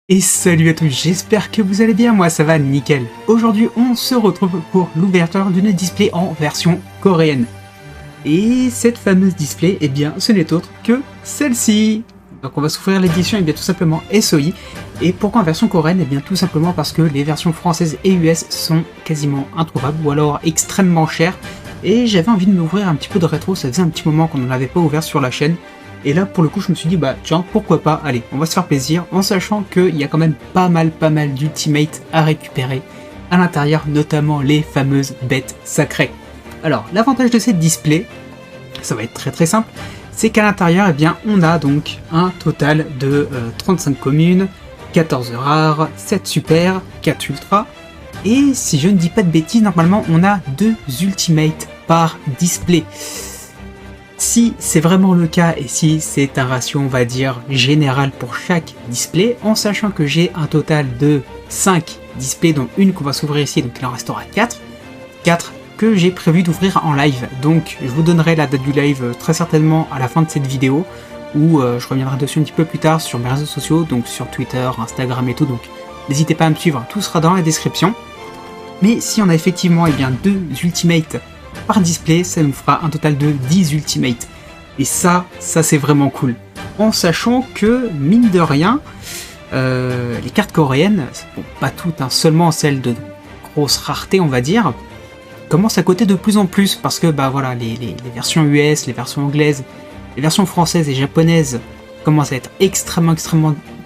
Et salut à tous, j'espère que vous allez bien, moi ça va nickel. Aujourd'hui on se retrouve pour l'ouverture d'une display en version coréenne. Et cette fameuse display, eh bien ce n'est autre que celle-ci. Donc on va s'ouvrir l'édition, eh bien tout simplement SOI. Et pourquoi en version coréenne? Eh bien tout simplement parce que les versions françaises et US sont quasiment introuvables ou alors extrêmement chères. Et j'avais envie de m'ouvrir un petit peu de rétro, ça faisait un petit moment qu'on n'en avait pas ouvert sur la chaîne. Et là, pour le coup, je me suis dit, bah tiens, pourquoi pas, allez, on va se faire plaisir, en sachant qu'il y a quand même pas mal d'ultimates à récupérer à l'intérieur, notamment les fameuses bêtes sacrées. Alors, l'avantage de cette display, ça va être très simple, c'est qu'à l'intérieur, eh bien, on a donc un total de 35 communes, 14 rares, 7 super, 4 ultra, et si je ne dis pas de bêtises, normalement, on a 2 ultimates par display. Si c'est vraiment le cas et si c'est un ratio on va dire général pour chaque display, en sachant que j'ai un total de 5 displays dont une qu'on va s'ouvrir ici, donc il en restera 4 que j'ai prévu d'ouvrir en live. Donc je vous donnerai la date du live très certainement à la fin de cette vidéo, où je reviendrai dessus un petit peu plus tard sur mes réseaux sociaux, donc sur Twitter, Instagram et tout, donc n'hésitez pas à me suivre, tout sera dans la description. Mais si on a effectivement bien 2 ultimates par display, ça nous fera un total de 10 ultimates. Et ça c'est vraiment cool. En sachant que, mine de rien, les cartes coréennes, bon, pas toutes, hein, seulement celles de grosse rareté on va dire, commencent à coter de plus en plus, parce que bah voilà, les versions US, les versions anglaises, les versions françaises et japonaises commencent à être extrêmement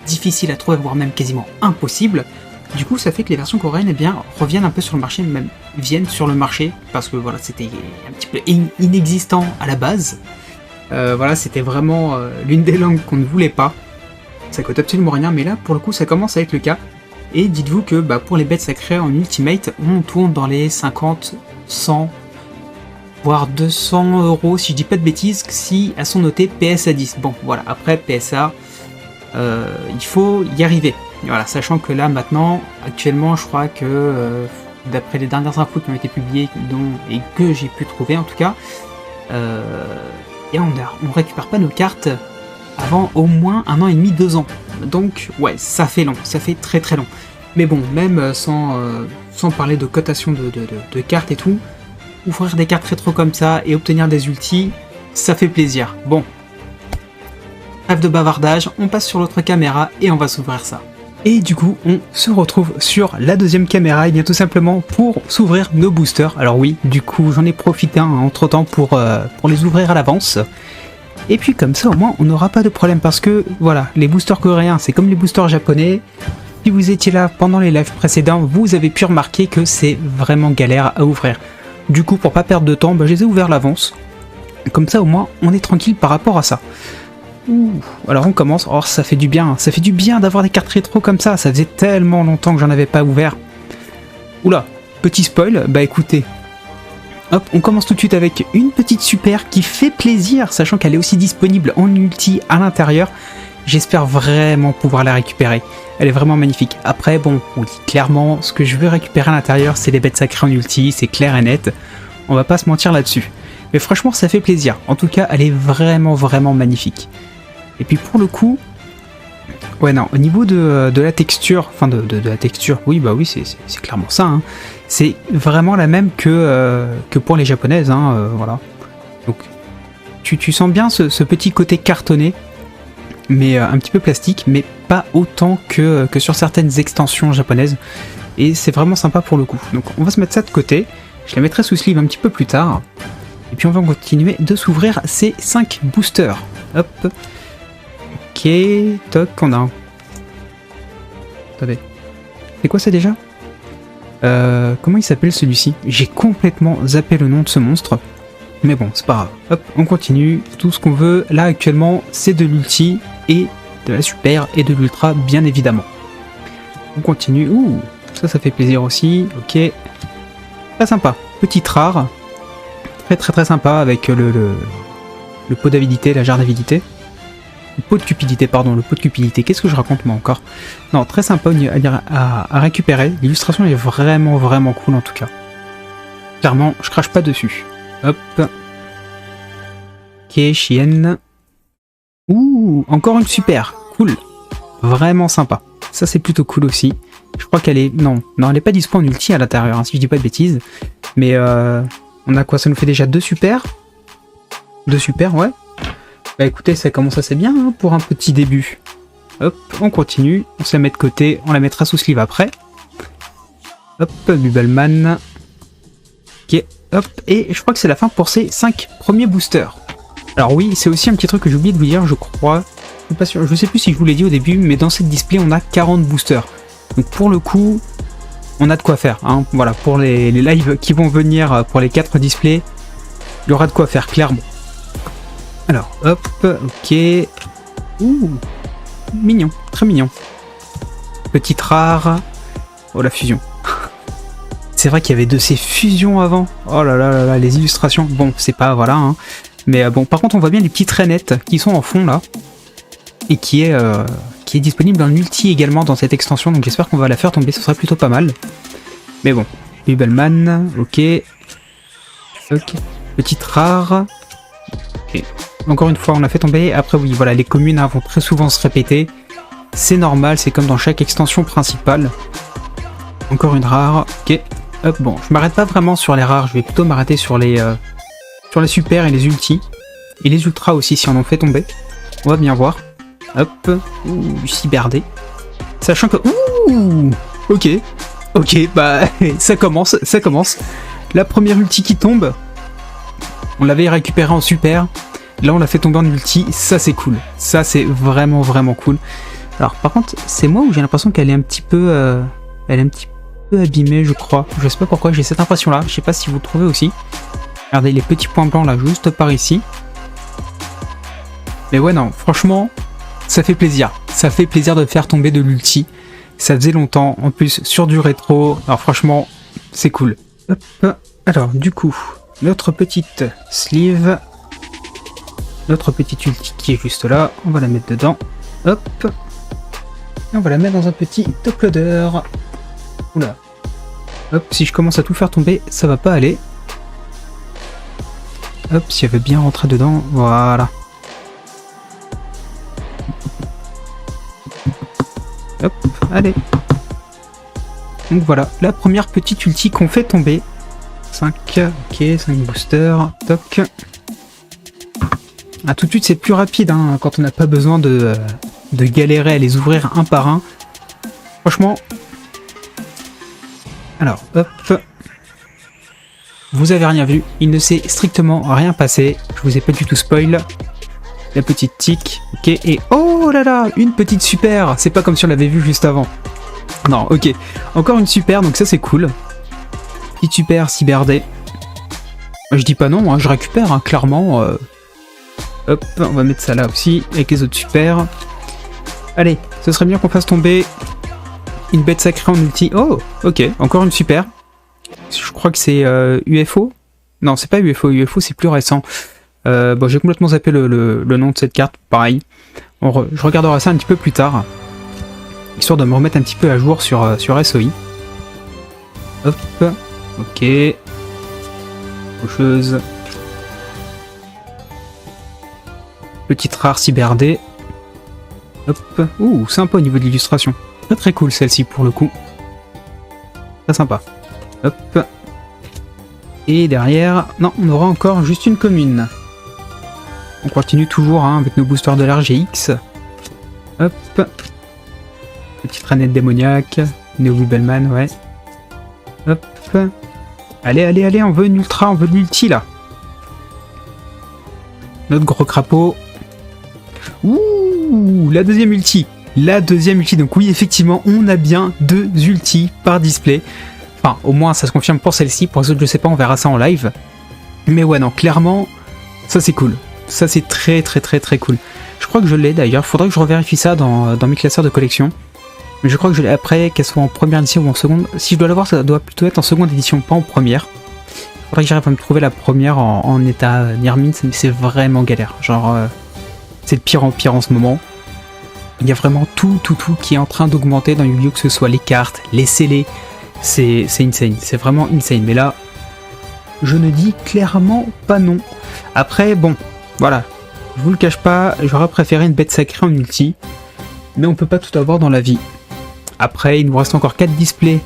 difficiles à trouver, voire même quasiment impossibles. Du coup, ça fait que les versions coréennes, eh bien, reviennent un peu sur le marché, même viennent sur le marché, parce que voilà, c'était un petit peu inexistant à la base. Voilà, c'était vraiment l'une des langues qu'on ne voulait pas. Ça coûte absolument rien, mais là, pour le coup, ça commence à être le cas. Et dites-vous que bah, pour les bêtes sacrées en Ultimate, on tourne dans les 50, 100, voire 200 euros, si je dis pas de bêtises, si elles sont notées PSA 10. Bon, voilà, après PSA, il faut y arriver. Voilà, sachant que là maintenant, actuellement, je crois que d'après les dernières infos qui ont été publiées et que j'ai pu trouver en tout cas, et on récupère pas nos cartes avant au moins 1 an et demi, 2 ans. Donc ouais, ça fait long, ça fait très long. Mais bon, même sans parler de cotation de cartes et tout, ouvrir des cartes rétro comme ça et obtenir des ultis, ça fait plaisir. Bon, trêve de bavardage, on passe sur l'autre caméra et on va s'ouvrir ça. Et du coup, on se retrouve sur la deuxième caméra, et bien tout simplement pour s'ouvrir nos boosters. Alors oui, du coup, j'en ai profité entre temps pour les ouvrir à l'avance. Et puis comme ça, au moins, on n'aura pas de problème, parce que voilà, les boosters coréens, c'est comme les boosters japonais. Si vous étiez là pendant les lives précédents, vous avez pu remarquer que c'est vraiment galère à ouvrir. Du coup, pour pas perdre de temps, bah, je les ai ouverts à l'avance. Comme ça, au moins, on est tranquille par rapport à ça. Ouh. Alors on commence, oh ça fait du bien d'avoir des cartes rétro comme ça faisait tellement longtemps que j'en avais pas ouvert. Oula, petit spoil, bah écoutez, hop, on commence tout de suite avec une petite super qui fait plaisir, sachant qu'elle est aussi disponible en ulti à l'intérieur. J'espère vraiment pouvoir la récupérer, elle est vraiment magnifique. Après bon, oui, clairement, ce que je veux récupérer à l'intérieur, c'est les bêtes sacrées en ulti, c'est clair et net, on va pas se mentir là-dessus. Mais franchement, ça fait plaisir, en tout cas, elle est vraiment magnifique. Et puis pour le coup, ouais non, au niveau de la texture, enfin de la texture, oui bah oui c'est clairement ça, hein. C'est vraiment la même que pour les japonaises, hein, voilà. Donc tu sens bien ce petit côté cartonné, mais un petit peu plastique, mais pas autant que sur certaines extensions japonaises, et c'est vraiment sympa pour le coup. Donc on va se mettre ça de côté, je la mettrai sous sleeve un petit peu plus tard, et puis on va continuer de s'ouvrir ces 5 boosters. Hop. Ok, toc, on a un... Attendez. C'est quoi ça déjà? Comment il s'appelle celui-ci? J'ai complètement zappé le nom de ce monstre. Mais bon, c'est pas grave. Hop, on continue. Tout ce qu'on veut, là actuellement, c'est de l'ulti et de la super et de l'ultra, bien évidemment. On continue. Ouh, ça fait plaisir aussi. Ok. Très sympa. Petite rare. Très sympa avec le pot d'avidité, la jarre d'avidité. Le pot de cupidité, pardon, le pot de cupidité. Qu'est-ce que je raconte moi encore? Non, très sympa à récupérer. L'illustration est vraiment, vraiment cool en tout cas. Clairement, je crache pas dessus. Hop. Ok, chienne. Ouh, encore une super. Cool. Vraiment sympa. Ça, c'est plutôt cool aussi. Je crois qu'elle est... Non, elle est pas dispo en ulti à l'intérieur, hein, si je dis pas de bêtises. Mais on a quoi? Ça nous fait déjà 2 super. 2 super, ouais. Bah écoutez, ça commence assez bien hein, pour un petit début. Hop, on continue. On se la met de côté. On la mettra sous sleeve après. Hop, Bubelman. Ok, hop. Et je crois que c'est la fin pour ces 5 premiers boosters. Alors oui, c'est aussi un petit truc que j'ai oublié de vous dire, je crois. Je suis pas sûr. Je sais plus si je vous l'ai dit au début, mais dans cette display, on a 40 boosters. Donc pour le coup, on a de quoi faire. Hein. Voilà, pour les lives qui vont venir pour les 4 displays, il y aura de quoi faire, clairement. Alors, hop, ok. Ouh, mignon, très mignon. Petite rare. Oh, la fusion. C'est vrai qu'il y avait de ces fusions avant. Oh là là là là, les illustrations. Bon, c'est pas, voilà. Hein. Mais bon, par contre, on voit bien les petites rainettes qui sont en fond, là. Et qui est disponible dans l'ulti également dans cette extension. Donc j'espère qu'on va la faire tomber, ce serait plutôt pas mal. Mais bon, Bubelman, ok. Ok, petite rare. Et encore une fois, on l'a fait tomber. Après, oui, voilà, les communes hein, vont très souvent se répéter. C'est normal, c'est comme dans chaque extension principale. Encore une rare. Ok. Hop, bon, je m'arrête pas vraiment sur les rares. Je vais plutôt m'arrêter sur les super et les ultis. Et les ultras aussi, si on en fait tomber. On va bien voir. Hop. Ouh, cyberdé. Sachant que... Ouh. Ok. Ok, bah, ça commence. La première ulti qui tombe. On l'avait récupéré en super. Là, on l'a fait tomber en ulti. Ça, c'est cool. Ça, c'est vraiment, vraiment cool. Alors, par contre, c'est moi où j'ai l'impression qu'elle est un petit peu... elle est un petit peu abîmée, je crois. Je sais pas pourquoi, j'ai cette impression-là. Je sais pas si vous le trouvez aussi. Regardez les petits points blancs, là, juste par ici. Mais ouais, non, franchement, ça fait plaisir. Ça fait plaisir de faire tomber de l'ulti. Ça faisait longtemps. En plus, sur du rétro. Alors, franchement, c'est cool. Hop. Alors, du coup... Notre petite sleeve, notre petite ulti qui est juste là, on va la mettre dedans, hop, et on va la mettre dans un petit top loader. Oula, hop, si je commence à tout faire tomber, ça va pas aller. Hop, si elle veut bien rentrer dedans, voilà. Hop, allez. Donc voilà, la première petite ulti qu'on fait tomber. 5, ok, 5 boosters, toc. Ah, tout de suite c'est plus rapide hein, quand on n'a pas besoin de galérer à les ouvrir un par un. Franchement. Alors, hop. Vous avez rien vu, il ne s'est strictement rien passé. Je vous ai pas du tout spoil. La petite tic, ok, et oh là là, une petite super. C'est pas comme si on l'avait vu juste avant. Non, ok. Encore une super, donc ça c'est cool. Petite super cyberdé. Je dis pas non, hein, je récupère, hein, clairement. Hop, on va mettre ça là aussi, avec les autres super. Allez, ce serait bien qu'on fasse tomber une bête sacrée en ulti. Oh, ok, encore une super. Je crois que c'est UFO. Non, c'est pas UFO, UFO c'est plus récent. Bon, j'ai complètement zappé le nom de cette carte, pareil. Je regarderai ça un petit peu plus tard. Histoire de me remettre un petit peu à jour sur SOI. Hop. Ok. Faucheuse. Petite rare cyberdée. Hop. Ouh, sympa au niveau de l'illustration. Très très cool celle-ci pour le coup. Très sympa. Hop. Et derrière... Non, on aura encore juste une commune. On continue toujours hein, avec nos boosters de l'RGX. Hop. Petite rainette démoniaque. Néo Bubelman, ouais. Hop. Allez, allez, allez, on veut une ultra, on veut de l'ulti là. Notre gros crapaud. Ouh, la deuxième ulti. La deuxième ulti, donc oui, effectivement, on a bien 2 ultis par display. Enfin, au moins, ça se confirme pour celle-ci. Pour les autres, je sais pas, on verra ça en live. Mais ouais, non, clairement, ça c'est cool. Ça c'est très, très, très, très cool. Je crois que je l'ai d'ailleurs. Faudrait que je revérifie ça dans mes classeurs de collection. Mais je crois que je l'ai après, qu'elle soit en première édition ou en seconde. Si je dois l'avoir, ça doit plutôt être en seconde édition, pas en première. Faudrait que j'arrive à me trouver la première en état near mint, mais c'est vraiment galère. Genre, c'est de pire en pire en ce moment. Il y a vraiment tout qui est en train d'augmenter dans Yu-Gi-Oh! Que ce soit les cartes, les scellés, c'est insane, c'est vraiment insane. Mais là, je ne dis clairement pas non. Après, bon, voilà, je vous le cache pas, j'aurais préféré une bête sacrée en ulti, mais on peut pas tout avoir dans la vie. Après, il nous reste encore 4 displays.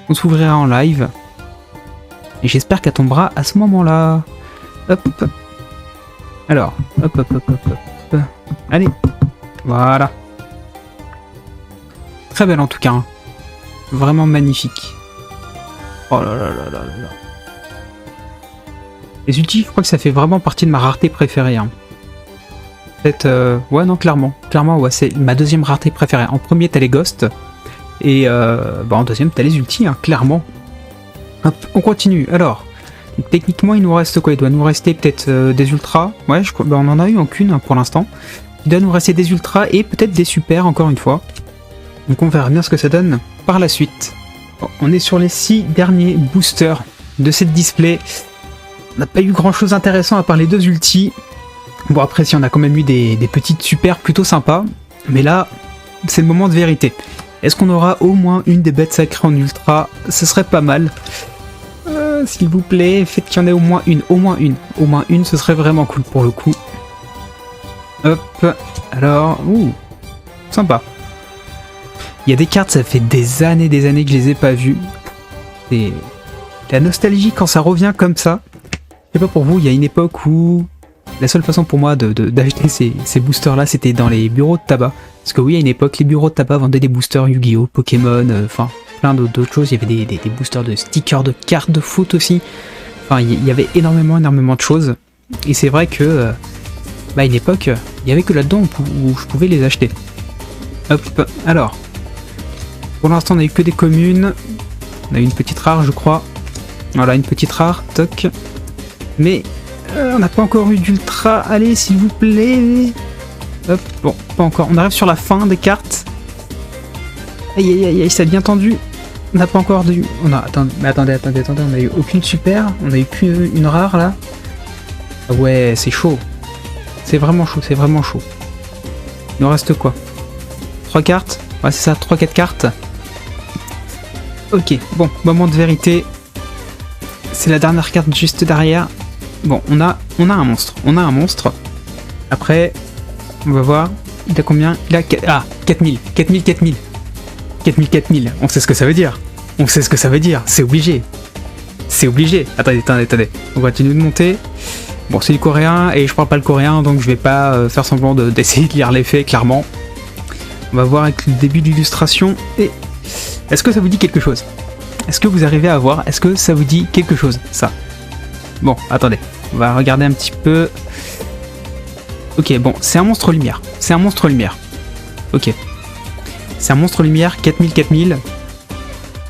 On s'ouvrira en live. Et j'espère qu'elle tombera à ce moment-là. Hop. Alors, hop. Allez. Voilà. Très belle en tout cas. Hein. Vraiment magnifique. Oh là là là là là. Les ultis, je crois que ça fait vraiment partie de ma rareté préférée. Hein. Peut-être... ouais, non, clairement. Clairement, ouais, c'est ma deuxième rareté préférée. En premier, t'as les ghosts. Et en deuxième, t'as les ultis, hein, clairement. Hop, on continue. Alors, techniquement, il nous reste quoi? Il doit nous rester peut-être des ultras. Ouais, je crois, on en a eu aucune pour l'instant. Il doit nous rester des ultras et peut-être des super, encore une fois. Donc on verra bien ce que ça donne par la suite. Bon, on est sur les 6 derniers boosters de cette display. On n'a pas eu grand-chose d'intéressant à part les 2 ultis. Bon, après, si on a quand même eu des petites super plutôt sympas. Mais là, c'est le moment de vérité. Est-ce qu'on aura au moins une des bêtes sacrées en ultra? Ce serait pas mal. S'il vous plaît, faites qu'il y en ait au moins une. Au moins une, ce serait vraiment cool pour le coup. Hop, alors... Ouh, sympa. Il y a des cartes, ça fait des années que je les ai pas vues. C'est la nostalgie quand ça revient comme ça. Je sais pas pour vous, il y a une époque où... La seule façon pour moi d'acheter ces boosters-là, c'était dans les bureaux de tabac. Parce que oui, à une époque, les bureaux de tabac vendaient des boosters Yu-Gi-Oh!, Pokémon, enfin, plein d'autres choses. Il y avait des boosters de stickers, de cartes de foot aussi. Enfin, il y avait énormément de choses. Et c'est vrai que, à une époque, il y avait que là-dedans où je pouvais les acheter. Hop, alors. Pour l'instant, on a eu que des communes. On a eu une petite rare, je crois. Voilà, une petite rare, toc. Mais... on n'a pas encore eu d'ultra, allez s'il vous plaît. Hop, bon, pas encore. On arrive sur la fin des cartes. Aïe, ça devient tendu. On n'a pas encore de... Attendez, on a eu aucune super. On a eu qu'une rare là. Ah ouais, c'est chaud. C'est vraiment chaud. Il nous reste quoi? 3 cartes? Ouais, c'est ça, 3-4 cartes. Ok, bon, moment de vérité. C'est la dernière carte juste derrière. Bon, on a un monstre. Après, on va voir. Il a combien? Il a 4000. On sait ce que ça veut dire. C'est obligé. Attendez. On continue de monter. Bon, c'est du coréen et je parle pas le coréen, donc je vais pas faire semblant d'essayer de lire l'effet, clairement. On va voir avec le début d'illustration. Et est-ce que ça vous dit quelque chose? Est-ce que vous arrivez à voir? Est-ce que ça vous dit quelque chose, ça? Bon, attendez, on va regarder un petit peu. Ok, bon, c'est un monstre lumière. Ok. C'est un monstre lumière, 4000.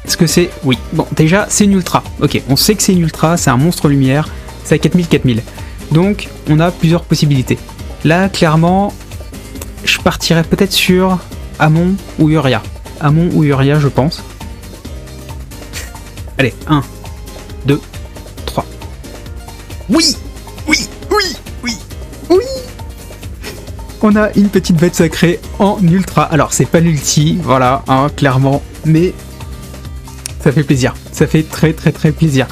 Est-ce que c'est... Oui, bon, déjà, c'est une ultra. Ok, on sait que c'est une ultra, c'est un monstre lumière, c'est à 4000. Donc, on a plusieurs possibilités. Là, clairement, je partirais peut-être sur Amon ou Uria. Je pense. Allez, 1, 2, 3. Oui. On a une petite bête sacrée en ultra. Alors, c'est pas l'ulti, voilà, hein, clairement, mais ça fait plaisir. Ça fait très plaisir.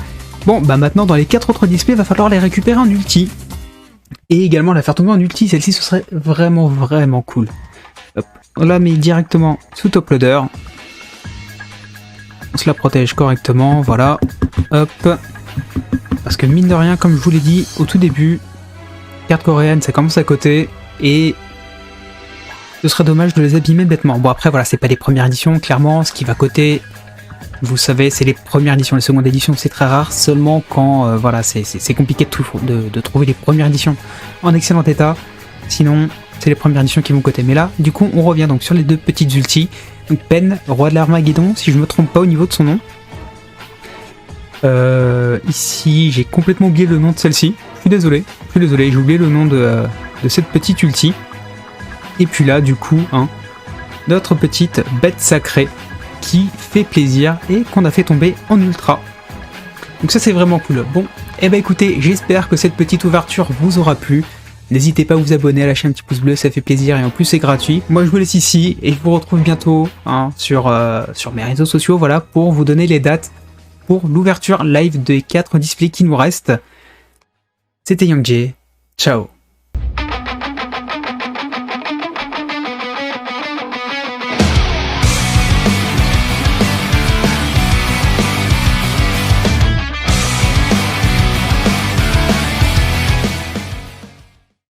Bon, bah maintenant, dans les 4 autres displays, va falloir les récupérer en ulti. Et également la faire tomber en ulti, celle-ci, ce serait vraiment cool. Hop, on la met directement sous top loader. On se la protège correctement, voilà. Hop. Parce que mine de rien, comme je vous l'ai dit au tout début, carte coréenne, ça commence à côté. Et ce serait dommage de les abîmer bêtement. Bon après voilà, c'est pas les premières éditions, clairement, ce qui va coter, vous savez, c'est les premières éditions. Les secondes éditions c'est très rare, seulement quand voilà, c'est compliqué de trouver les premières éditions en excellent état. Sinon, c'est les premières éditions qui vont coter. Mais là, du coup, on revient donc sur les 2 petites ultis. Donc Pen, roi de l'Armageddon, si je me trompe pas au niveau de son nom. Ici, j'ai complètement oublié le nom de celle-ci. Je suis désolé, j'ai oublié le nom de cette petite ulti. Et puis là, du coup, notre petite bête sacrée qui fait plaisir et qu'on a fait tomber en ultra. Donc ça, c'est vraiment cool. Bon, et bah écoutez, j'espère que cette petite ouverture vous aura plu. N'hésitez pas à vous abonner, à lâcher un petit pouce bleu, ça fait plaisir et en plus c'est gratuit. Moi je vous laisse ici et je vous retrouve bientôt sur mes réseaux sociaux, voilà, pour vous donner les dates pour l'ouverture live des 4 displays qui nous restent. C'était Young Jay, ciao.